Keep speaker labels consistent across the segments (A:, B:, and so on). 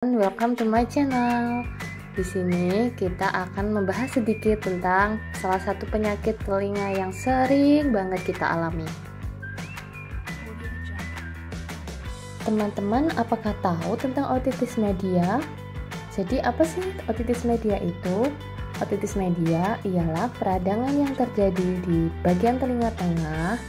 A: Welcome to my channel. Di sini kita akan membahas sedikit tentang salah satu penyakit telinga yang sering banget kita alami. Teman-teman, apakah tahu tentang otitis media? Jadi apa sih otitis media itu? Otitis media ialah peradangan yang terjadi di bagian telinga tengah,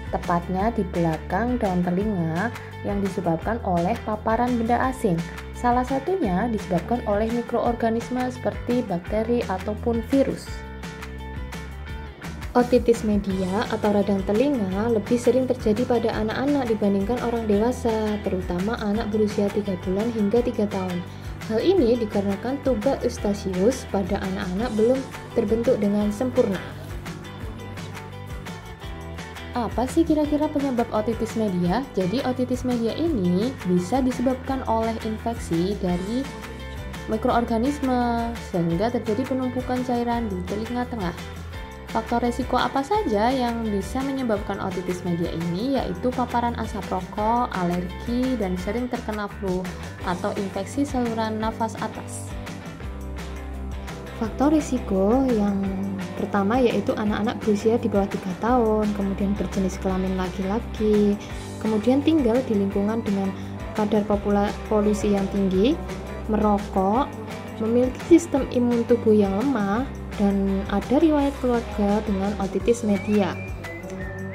A: tepatnya di belakang daun telinga, yang disebabkan oleh paparan benda asing. Salah satunya disebabkan oleh mikroorganisme seperti bakteri ataupun virus. Otitis media atau radang telinga lebih sering terjadi pada anak-anak dibandingkan orang dewasa, terutama anak berusia 3 bulan hingga 3 tahun. Hal ini dikarenakan tuba eustachius pada anak-anak belum terbentuk dengan sempurna. Apa sih kira-kira penyebab otitis media? Jadi otitis media ini bisa disebabkan oleh infeksi dari mikroorganisme sehingga terjadi penumpukan cairan di telinga tengah. Faktor resiko apa saja yang bisa menyebabkan otitis media ini, yaitu paparan asap rokok, alergi, dan sering terkena flu atau infeksi saluran nafas atas. Faktor risiko yang pertama yaitu anak-anak berusia di bawah 3 tahun, kemudian berjenis kelamin laki-laki, kemudian tinggal di lingkungan dengan kadar polusi yang tinggi, merokok, memiliki sistem imun tubuh yang lemah, dan ada riwayat keluarga dengan otitis media,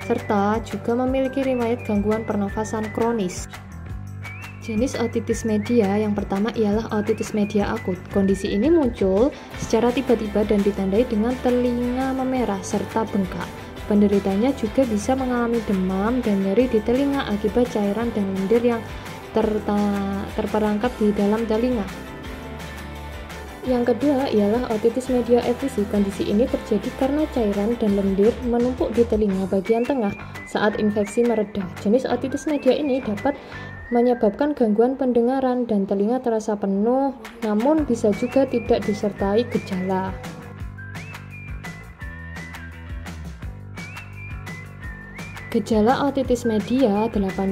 A: serta juga memiliki riwayat gangguan pernafasan kronis. Jenis otitis media yang pertama ialah otitis media akut. Kondisi ini muncul secara tiba-tiba dan ditandai dengan telinga memerah serta bengkak. Penderitanya juga bisa mengalami demam dan nyeri di telinga akibat cairan dan lendir yang terperangkap di dalam telinga. Yang kedua ialah otitis media efusi. Kondisi ini terjadi karena cairan dan lendir menumpuk di telinga bagian tengah saat infeksi mereda. Jenis otitis media ini dapat menyebabkan gangguan pendengaran dan telinga terasa penuh, namun bisa juga tidak disertai gejala. Gejala otitis media 80%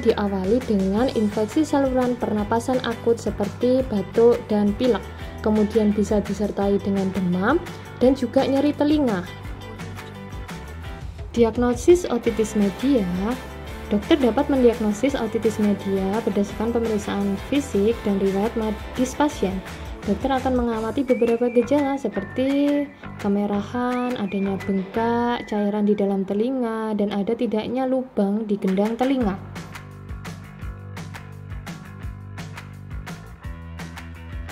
A: diawali dengan infeksi saluran pernapasan akut seperti batuk dan pilek, kemudian bisa disertai dengan demam dan juga nyeri telinga. Diagnosis otitis media. Dokter dapat mendiagnosis otitis media berdasarkan pemeriksaan fisik dan riwayat medis pasien. Dokter akan mengamati beberapa gejala seperti kemerahan, adanya bengkak, cairan di dalam telinga, dan ada tidaknya lubang di gendang telinga.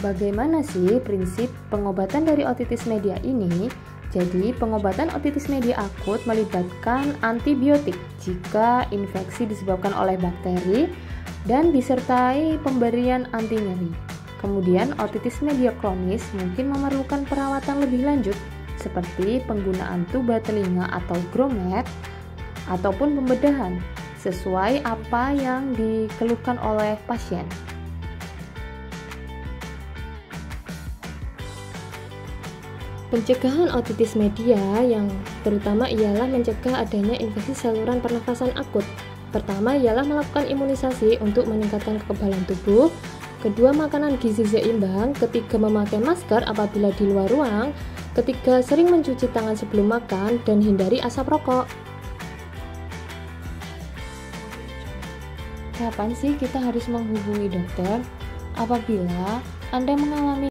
A: Bagaimana sih prinsip pengobatan dari otitis media ini? Jadi, pengobatan otitis media akut melibatkan antibiotik jika infeksi disebabkan oleh bakteri dan disertai pemberian anti nyeri. Kemudian, otitis media kronis mungkin memerlukan perawatan lebih lanjut seperti penggunaan tuba telinga atau grommet ataupun pembedahan sesuai apa yang dikeluhkan oleh pasien. Pencegahan otitis media yang terutama ialah mencegah adanya infeksi saluran pernafasan akut. Pertama ialah melakukan imunisasi untuk meningkatkan kekebalan tubuh. Kedua, makanan gizi seimbang. Ketiga, memakai masker apabila di luar ruang. Ketiga, sering mencuci tangan sebelum makan dan hindari asap rokok. Kapan sih kita harus menghubungi dokter? Apabila Anda mengalami